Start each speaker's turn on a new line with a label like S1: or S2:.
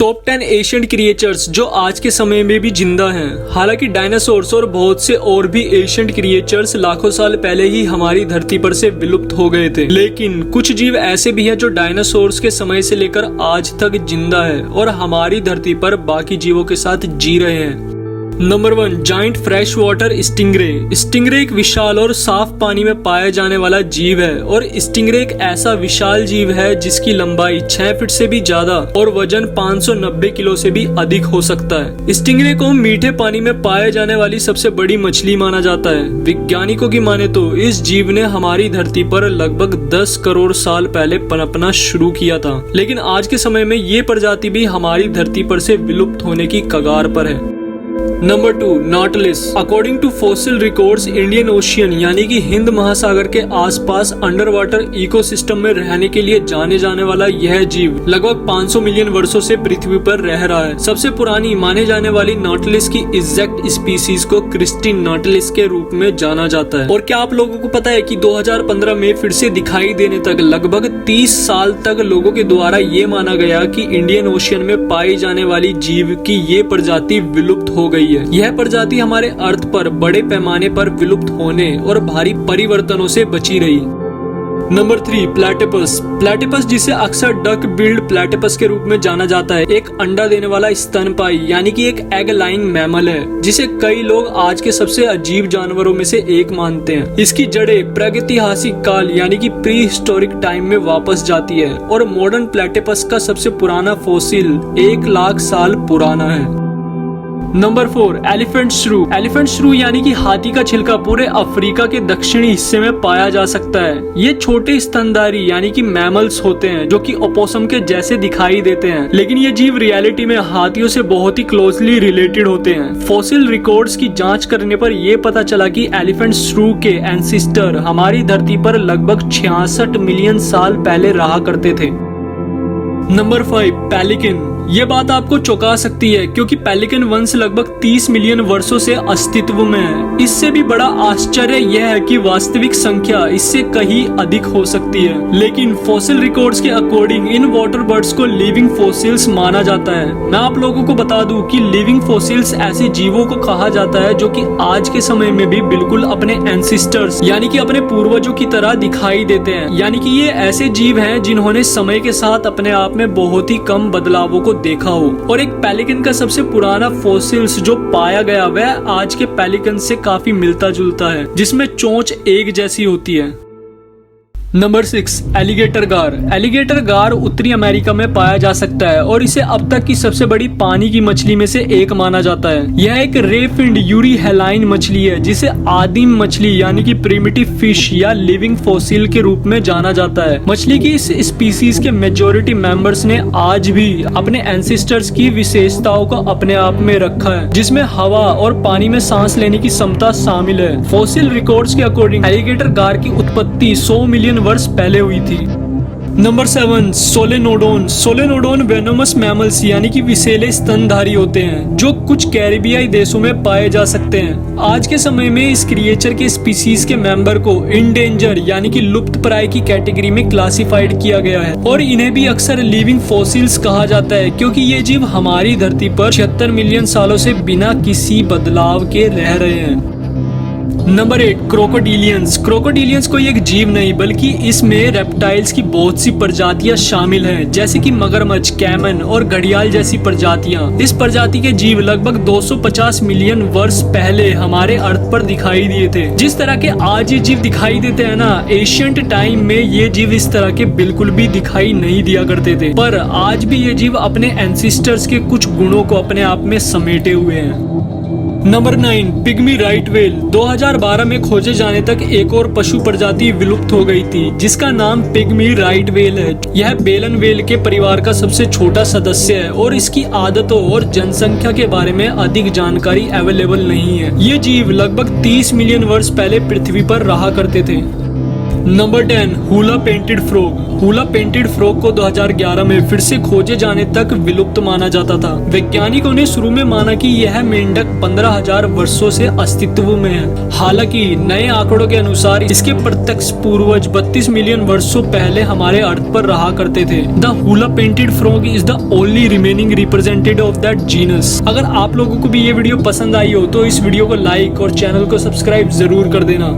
S1: Top 10 ancient creatures जो आज के समय में भी जिंदा हैं। हालांकि डायनासोर्स और बहुत से और भी एशियंट क्रिएचर्स लाखों साल पहले ही हमारी धरती पर से विलुप्त हो गए थे, लेकिन कुछ जीव ऐसे भी हैं जो डायनासोर्स के समय से लेकर आज तक जिंदा है और हमारी धरती पर बाकी जीवों के साथ जी रहे हैं। Number 1, giant fresh water stingray. Stingray एक विशाल और साफ पानी में पाया जाने वाला जीव है और स्टिंगरे एक ऐसा विशाल जीव है जिसकी लंबाई 6 फीट से भी ज्यादा और वजन 590 किलो से भी अधिक हो सकता है। स्टिंगरे को मीठे पानी में पाए जाने वाली सबसे बड़ी मछली माना जाता है। वैज्ञानिकों की माने तो इस जीव ने हमारी धरती पर लगभग 10 करोड़ साल पहले पनपना शुरू किया था, लेकिन आज के समय में ये प्रजाति भी हमारी धरती पर से विलुप्त होने की कगार पर है। Number 2, nautilus. According to fossil records, Indian ocean यानी कि हिंद महासागर के आसपास अंडर वाटर इकोसिस्टम में रहने के लिए जाने जाने वाला यह जीव लगभग 500 मिलियन वर्षों से पृथ्वी पर रह रहा है। सबसे पुरानी माने जाने वाली नॉटलिस की एग्जैक्ट स्पीसीज को क्रिस्टीन नॉटलिस के रूप में जाना जाता है। और क्या आप लोगों को पता है कि 2015 में फिर से दिखाई देने तक लगभग 30 साल तक लोगों के द्वारा ये माना गया कि इंडियन ओशियन में पाई जाने वाली जीव की ये प्रजाति विलुप्त हो गई है। यह प्रजाति हमारे अर्थ पर बड़े पैमाने पर विलुप्त होने और भारी परिवर्तनों से बची रही। Number 3, platypus. प्लेटिपस जिसे अक्सर डक बिल्ड प्लेटिपस के रूप में जाना जाता है, एक अंडा देने वाला स्तनपायी यानी कि एक एग लाइंग मैमल है, जिसे कई लोग आज के सबसे अजीब जानवरों में से एक मानते हैं। इसकी जड़ें प्रागैतिहासिक काल यानी कि प्री हिस्टोरिक टाइम में वापस जाती है और मॉडर्न प्लेटिपस का सबसे पुराना फॉसिल 1 लाख साल पुराना है। नंबर 4, एलिफेंट श्रू। एलिफेंट श्रू यानी कि हाथी का छिलका पूरे अफ्रीका के दक्षिणी हिस्से में पाया जा सकता है। ये छोटे स्तनधारी यानी कि मैमल्स होते हैं जो कि ओपोसम के जैसे दिखाई देते हैं, लेकिन ये जीव रियलिटी में हाथियों से बहुत ही क्लोजली रिलेटेड होते हैं। फॉसिल रिकॉर्ड्स की जांच करने पर यह पता चला कि एलिफेंट श्रू के एंसिस्टर हमारी धरती पर लगभग 66 मिलियन साल पहले रहा करते थे। Number 5, pelican. ये बात आपको चौंका सकती है क्योंकि पेलिकन वंश लगभग 30 मिलियन वर्षों से अस्तित्व में है। इससे भी बड़ा आश्चर्य यह है कि वास्तविक संख्या इससे कहीं अधिक हो सकती है, लेकिन फॉसिल रिकॉर्ड्स के अकॉर्डिंग इन वाटर बर्ड्स को लिविंग फॉसिल्स माना जाता है। मैं आप लोगों को बता दूं कि लिविंग फॉसिल्स ऐसे जीवों को कहा जाता है जो कि आज के समय में भी बिल्कुल अपने एंसिस्टर्स यानी कि अपने पूर्वजों की तरह दिखाई देते हैं। यानी कि ये ऐसे जीव हैं जिन्होंने समय के साथ अपने आप में बहुत ही कम बदलावों को देखा हो। और एक पेलिकन का सबसे पुराना फॉसिल्स जो पाया गया वह आज के पेलिकन से काफी मिलता जुलता है, जिसमें चोंच एक जैसी होती है। नंबर 6, एलिगेटर गार। एलिगेटर गार उत्तरी अमेरिका में पाया जा सकता है और इसे अब तक की सबसे बड़ी पानी की मछली में से एक माना जाता है। यह एक रे फिन्ड यूरीहेलाइन मछली है जिसे आदिम मछली यानी कि प्रिमिटिव फिश या लिविंग फॉसिल के रूप में जाना जाता है। मछली की इस स्पीसीज के मेजोरिटी मेंबर्स ने आज भी अपने एंसिस्टर्स की विशेषताओं को अपने आप में रखा है, जिसमें हवा और पानी में सांस लेने की क्षमता शामिल है। फॉसिल रिकॉर्ड्स के अकॉर्डिंग एलिगेटर गार की उत्पत्ति 100 मिलियन वर्ष पहले हुई थी। नंबर 7, सोलेनोडोन। सोलेनोडोन वेनोमस मैमल्स यानी कि विषैले स्तनधारी होते हैं जो कुछ कैरिबियाई देशों में पाए जा सकते हैं। आज के समय में इस क्रिएचर के स्पीसीज के मेंबर को इंडेंजर यानी कि लुप्त प्राय की कैटेगरी में क्लासिफाइड किया गया है और इन्हें भी अक्सर लिविंग फॉसिल्स कहा जाता है क्योंकि ये जीव हमारी धरती पर 76 मिलियन सालों से बिना किसी बदलाव के रह रहे हैं। नंबर 8, क्रोकोडिलियंस। क्रोकोडिलियंस कोई एक जीव नहीं बल्कि इसमें रेप्टाइल्स की बहुत सी प्रजातियां शामिल हैं, जैसे कि मगरमच्छ, कैमन और घड़ियाल जैसी प्रजातियां। इस प्रजाति के जीव लगभग 250 मिलियन वर्ष पहले हमारे अर्थ पर दिखाई दिए थे। जिस तरह के आज ये जीव दिखाई देते हैं ना, एशियंट टाइम में ये जीव इस तरह के बिल्कुल भी दिखाई नहीं दिया करते थे, पर आज भी ये जीव अपने एंसिस्टर्स के कुछ गुणों को अपने आप में समेटे हुए हैं। Number 9, pygmy right whale. 2012 में खोजे जाने तक एक और पशु प्रजाति विलुप्त हो गई थी जिसका नाम पिग्मी राइट व्हेल है। यह बेलन व्हेल के परिवार का सबसे छोटा सदस्य है और इसकी आदतों और जनसंख्या के बारे में अधिक जानकारी अवेलेबल नहीं है। ये जीव लगभग 30 मिलियन वर्ष पहले पृथ्वी पर रहा करते थे। Number 10, hula painted frog. Hula painted frog को 2011 में फिर से खोजे जाने तक विलुप्त माना जाता था। वैज्ञानिकों ने शुरू में माना कि यह मेंढक 15,000 वर्षों से अस्तित्व में है। हालांकि नए आंकड़ों के अनुसार इसके प्रत्यक्ष पूर्वज 32 मिलियन वर्षों पहले हमारे अर्थ पर रहा करते थे। The hula painted frog is the only remaining representative of that genus. अगर आप लोगों को भी ये वीडियो पसंद आई हो तो इस वीडियो को लाइक और चैनल को सब्सक्राइब जरूर कर देना।